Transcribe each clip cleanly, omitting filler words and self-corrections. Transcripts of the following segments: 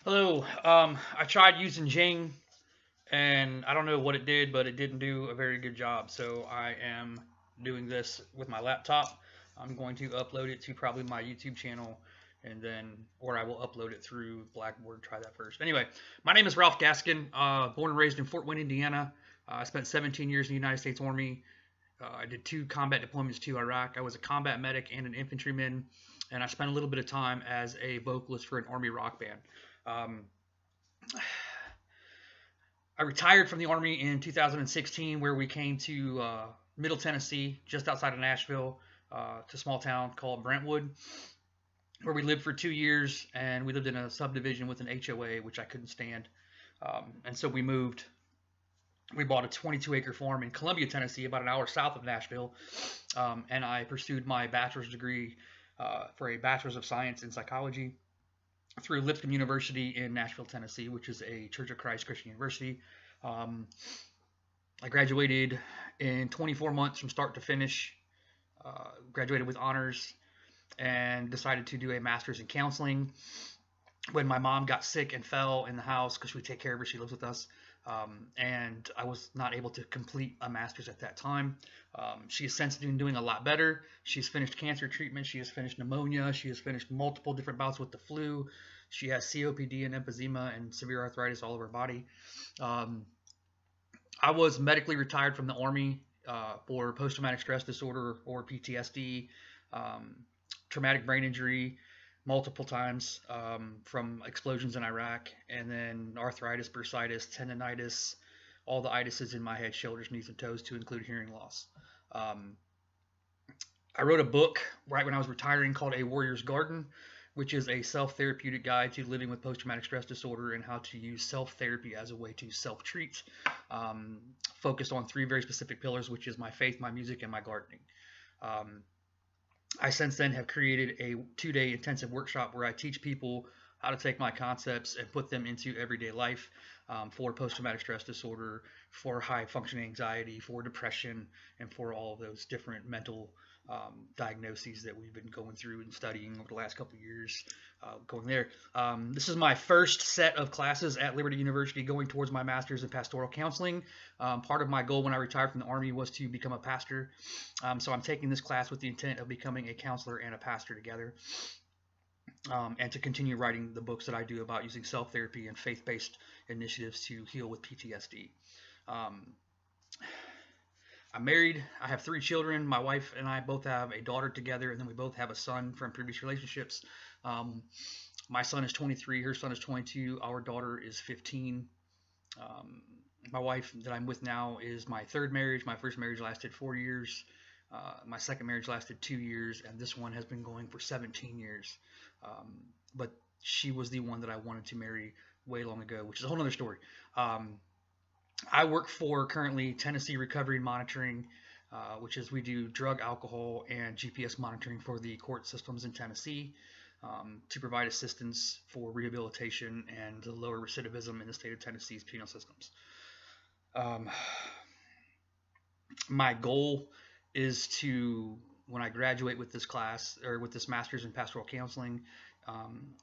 Hello. I tried using Jing, and I don't know what it did, but it didn't do a very good job. So I am doing this with my laptop. I'm going to upload it to probably my YouTube channel, and then, or I will upload it through Blackboard. Try that first. Anyway, my name is Ralph Gaskin. Born and raised in Fort Wayne, Indiana. I spent 17 years in the United States Army. I did 2 combat deployments to Iraq. I was a combat medic and an infantryman, and I spent a little bit of time as a vocalist for an Army rock band. Um, I retired from the Army in 2016, where we came to Middle Tennessee, just outside of Nashville, to a small town called Brentwood, where we lived for 2 years, and we lived in a subdivision with an HOA, which I couldn't stand. And so we moved. We bought a 22-acre farm in Columbia, Tennessee, about an hour south of Nashville, and I pursued my bachelor's degree for a Bachelor's of Science in Psychology through Lipscomb University in Nashville, Tennessee, which is a Church of Christ Christian university. I graduated in 24 months from start to finish, graduated with honors, and decided to do a master's in counseling. When my mom got sick and fell in the house, because we take care of her, she lives with us, and I was not able to complete a master's at that time. She has since been doing a lot better. She's finished cancer treatment. She has finished pneumonia. She has finished multiple different bouts with the flu. She has COPD and emphysema and severe arthritis all over her body. I was medically retired from the Army for post-traumatic stress disorder, or PTSD, traumatic brain injury, multiple times from explosions in Iraq, and then arthritis, bursitis, tendonitis, all the itises in my head, shoulders, knees, and toes, to include hearing loss. I wrote a book right when I was retiring called A Warrior's Garden, which is a self-therapeutic guide to living with post-traumatic stress disorder and how to use self-therapy as a way to self-treat, focused on 3 very specific pillars, which is my faith, my music, and my gardening. I since then have created a 2-day intensive workshop where I teach people how to take my concepts and put them into everyday life, for post-traumatic stress disorder, for high-functioning anxiety, for depression, and for all of those different mental diagnoses that we've been going through and studying over the last couple of years, going there. This is my first set of classes at Liberty University going towards my master's in pastoral counseling. Part of my goal when I retired from the Army was to become a pastor. So I'm taking this class with the intent of becoming a counselor and a pastor together, and to continue writing the books that I do about using self-therapy and faith-based initiatives to heal with PTSD. I'm married. I have 3 children. My wife and I both have a daughter together, and then we both have a son from previous relationships. My son is 23. Her son is 22. Our daughter is 15. My wife that I'm with now is my 3rd marriage. My first marriage lasted 4 years. My second marriage lasted 2 years, and this one has been going for 17 years. But she was the one that I wanted to marry way long ago, which is a whole other story. I work for currently Tennessee Recovery and Monitoring, which is we do drug, alcohol, and GPS monitoring for the court systems in Tennessee, to provide assistance for rehabilitation and to lower recidivism in the state of Tennessee's penal systems. My goal is to, when I graduate with this class, or with this master's in pastoral counseling,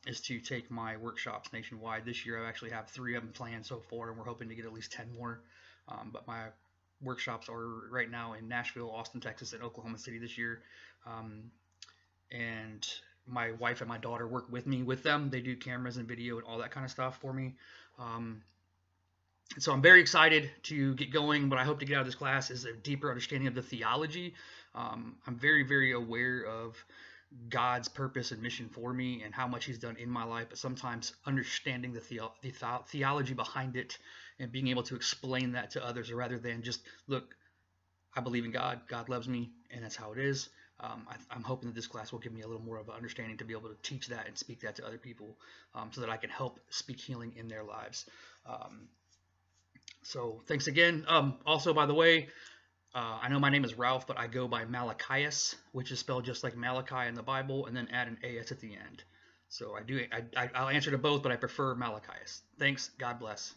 is to take my workshops nationwide. This year I actually have 3 of them planned so far, and we're hoping to get at least 10 more. But my workshops are right now in Nashville, Austin, Texas, and Oklahoma City this year. And my wife and my daughter work with me with them. They do cameras and video and all that kind of stuff for me. So I'm very excited to get going. What I hope to get out of this class is a deeper understanding of the theology. I'm very, very aware of God's purpose and mission for me and how much He's done in my life, but sometimes understanding the theology behind it and being able to explain that to others, rather than just, look, I believe in God, God loves me, and that's how it is. I'm hoping that this class will give me a little more of an understanding to be able to teach that and speak that to other people, so that I can help speak healing in their lives. So thanks again. Also, by the way, I know my name is Ralph, but I go by Malachias, which is spelled just like Malachi in the Bible, and then add an AS at the end. So I'll answer to both, but I prefer Malachias. Thanks. God bless.